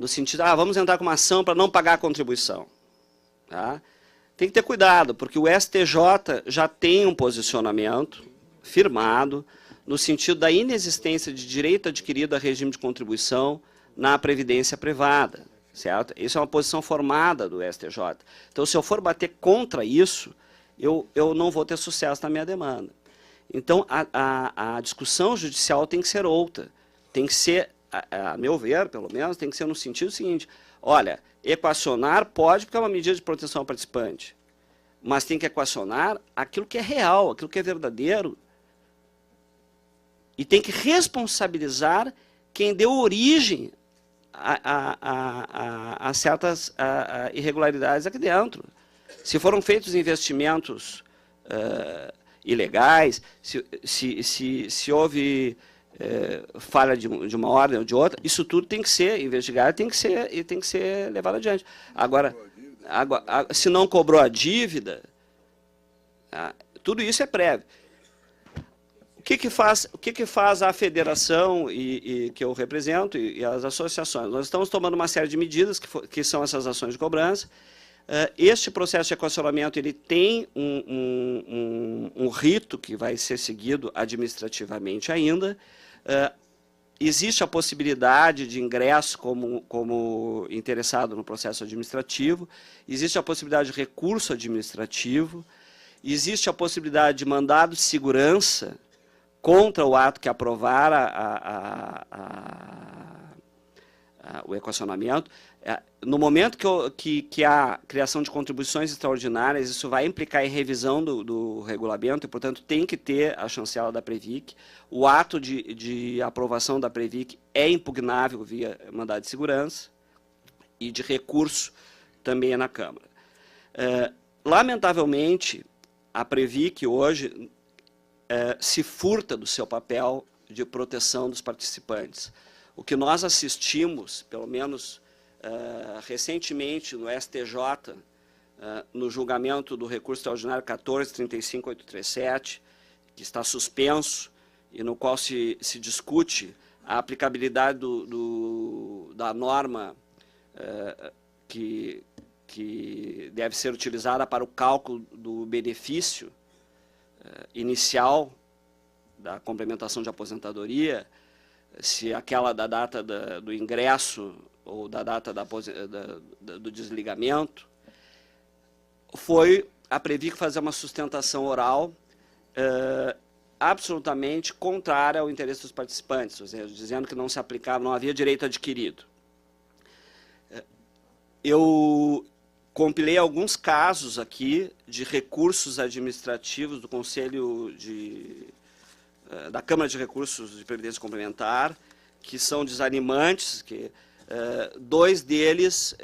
no sentido, vamos entrar com uma ação para não pagar a contribuição. Tá? Tem que ter cuidado, porque o STJ já tem um posicionamento firmado no sentido da inexistência de direito adquirido a regime de contribuição na previdência privada. Certo? Isso é uma posição formada do STJ. Então, se eu for bater contra isso, eu não vou ter sucesso na minha demanda. Então, a discussão judicial tem que ser outra. Tem que ser, a meu ver, pelo menos, tem que ser no sentido seguinte: olha, equacionar pode porque é uma medida de proteção ao participante, mas tem que equacionar aquilo que é real, aquilo que é verdadeiro, e tem que responsabilizar quem deu origem a certas irregularidades aqui dentro. Se foram feitos investimentos ilegais, se houve falha de uma ordem ou de outra, isso tudo tem que ser investigado e tem que ser levado adiante. Agora, se não cobrou a dívida, tudo isso é prévio. O que faz a federação que eu represento e as associações? Nós estamos tomando uma série de medidas que são essas ações de cobrança. Este processo de equacionamento ele tem um rito que vai ser seguido administrativamente ainda. Existe a possibilidade de ingresso como interessado no processo administrativo, existe a possibilidade de recurso administrativo, existe a possibilidade de mandado de segurança contra o ato que aprovar o equacionamento. No momento que há criação de contribuições extraordinárias, isso vai implicar em revisão do regulamento e, portanto, tem que ter a chancela da Previc. O ato de aprovação da Previc é impugnável via mandado de segurança e de recurso também é na Câmara. Lamentavelmente, a Previc hoje se furta do seu papel de proteção dos participantes. O que nós assistimos, pelo menos recentemente no STJ, no julgamento do recurso extraordinário 14.35837, que está suspenso e no qual se discute a aplicabilidade da norma que deve ser utilizada para o cálculo do benefício inicial da complementação de aposentadoria, se aquela da data do ingresso ou da data do desligamento, foi a Previc fazer uma sustentação oral absolutamente contrária ao interesse dos participantes, ou seja, dizendo que não se aplicava, não havia direito adquirido. Eu compilei alguns casos aqui de recursos administrativos do Conselho da Câmara de Recursos de Previdência Complementar, que são desanimantes, dois deles,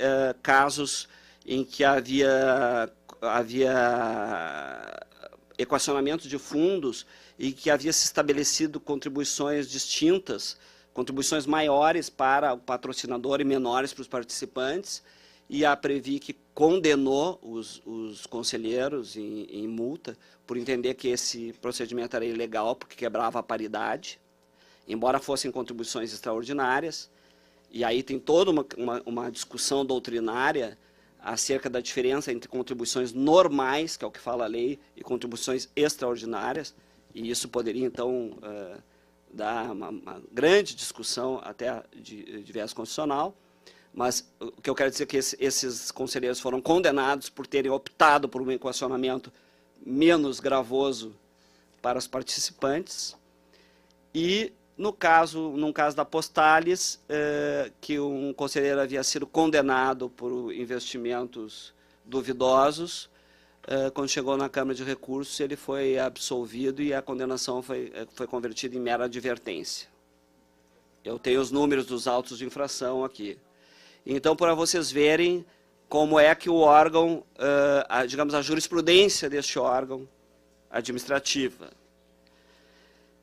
casos em que havia equacionamento de fundos e que havia se estabelecido contribuições distintas, contribuições maiores para o patrocinador e menores para os participantes, e a Previc condenou os conselheiros em multa por entender que esse procedimento era ilegal porque quebrava a paridade, embora fossem contribuições extraordinárias. E aí tem toda uma discussão doutrinária acerca da diferença entre contribuições normais, que é o que fala a lei, e contribuições extraordinárias, e isso poderia, então, dar uma grande discussão até de viés constitucional. Mas o que eu quero dizer é que esses conselheiros foram condenados por terem optado por um equacionamento menos gravoso para os participantes. E, num caso da Postales, que um conselheiro havia sido condenado por investimentos duvidosos, quando chegou na Câmara de Recursos, ele foi absolvido e a condenação foi convertida em mera advertência. Eu tenho os números dos autos de infração aqui. Então, para vocês verem como é que o órgão, digamos, a jurisprudência deste órgão administrativa.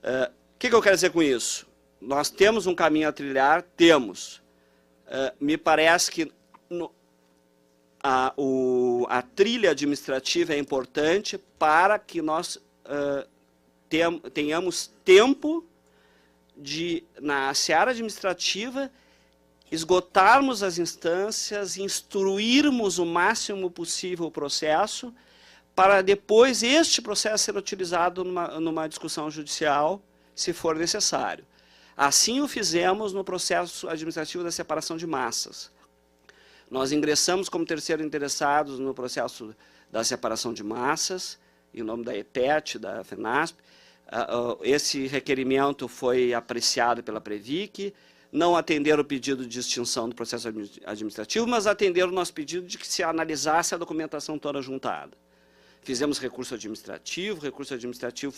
O que eu quero dizer com isso? Nós temos um caminho a trilhar? Temos. Me parece que a trilha administrativa é importante para que nós tenhamos tempo na seara administrativa esgotarmos as instâncias, instruirmos o máximo possível o processo, para depois este processo ser utilizado numa discussão judicial, se for necessário. Assim o fizemos no processo administrativo da separação de massas. Nós ingressamos como terceiro interessados no processo da separação de massas, em nome da EPET, da FENASP. Esse requerimento foi apreciado pela Previc, não atenderam o pedido de extinção do processo administrativo, mas atenderam o nosso pedido de que se analisasse a documentação toda juntada. Fizemos recurso administrativo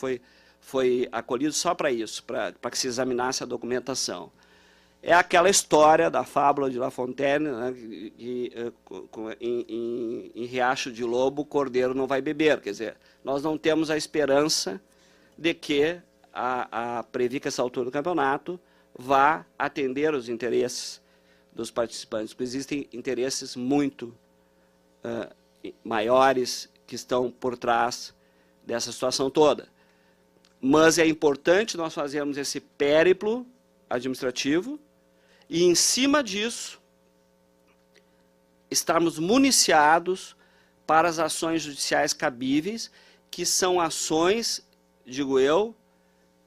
foi acolhido só para isso, para que se examinasse a documentação. É aquela história da fábula de La Fontaine, né, em Riacho de Lobo, o cordeiro não vai beber. Quer dizer, nós não temos a esperança de que a Previc, essa altura do campeonato, vá atender os interesses dos participantes, porque existem interesses muito maiores que estão por trás dessa situação toda. Mas é importante nós fazermos esse périplo administrativo e, em cima disso, estarmos municiados para as ações judiciais cabíveis, que são ações, digo eu,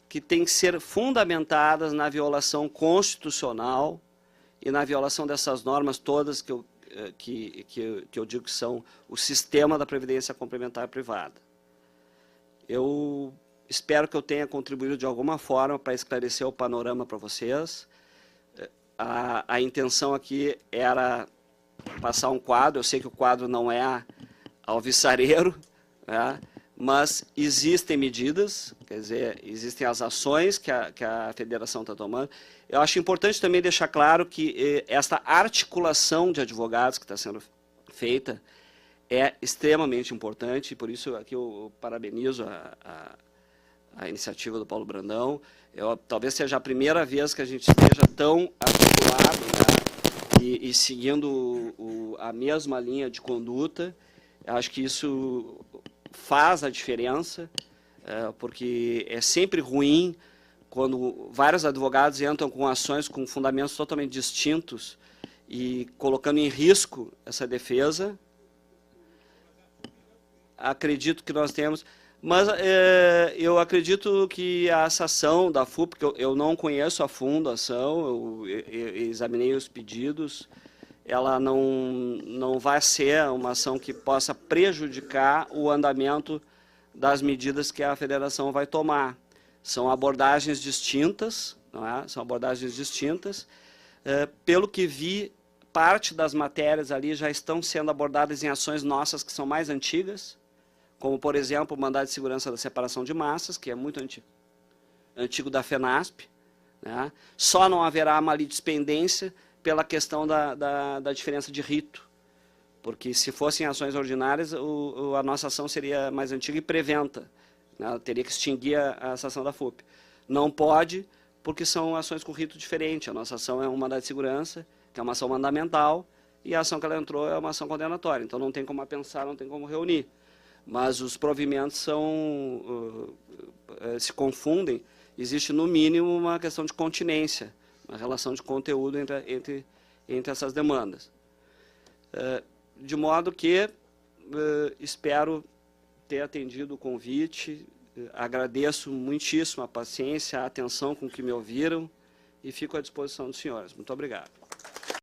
que têm que ser fundamentadas na violação constitucional e na violação dessas normas todas que eu digo que são o sistema da Previdência Complementar Privada. Eu espero que eu tenha contribuído de alguma forma para esclarecer o panorama para vocês. A intenção aqui era passar um quadro, eu sei que o quadro não é alvissareiro, né, mas existem medidas, quer dizer, existem as ações que a federação está tomando. Eu acho importante também deixar claro que esta articulação de advogados que está sendo feita é extremamente importante, por isso aqui eu parabenizo a iniciativa do Paulo Brandão. Talvez seja a primeira vez que a gente esteja tão articulado, né, e seguindo a mesma linha de conduta. Eu acho que isso faz a diferença, porque é sempre ruim quando vários advogados entram com ações com fundamentos totalmente distintos e colocando em risco essa defesa. Acredito que nós temos, mas eu acredito que essa ação da FUP, que eu não conheço a fundo a ação, eu examinei os pedidos, ela não vai ser uma ação que possa prejudicar o andamento das medidas que a federação vai tomar. São abordagens distintas, não é? São abordagens distintas. Pelo que vi, parte das matérias ali já estão sendo abordadas em ações nossas que são mais antigas, como, por exemplo, o mandado de segurança da separação de massas, que é muito antigo da FENASP, né? Só não haverá uma litispendência pela questão da diferença de rito, porque se fossem ações ordinárias, a nossa ação seria mais antiga e preventa, né? Teria que extinguir essa ação da FUP. Não pode, porque são ações com rito diferente. A nossa ação é um mandado de segurança, que é uma ação mandamental, e a ação que ela entrou é uma ação condenatória. Então não tem como pensar, não tem como reunir. Mas os provimentos se confundem. Existe, no mínimo, uma questão de continência, uma relação de conteúdo entre essas demandas. De modo que espero ter atendido o convite, agradeço muitíssimo a paciência, a atenção com que me ouviram e fico à disposição dos senhores. Muito obrigado.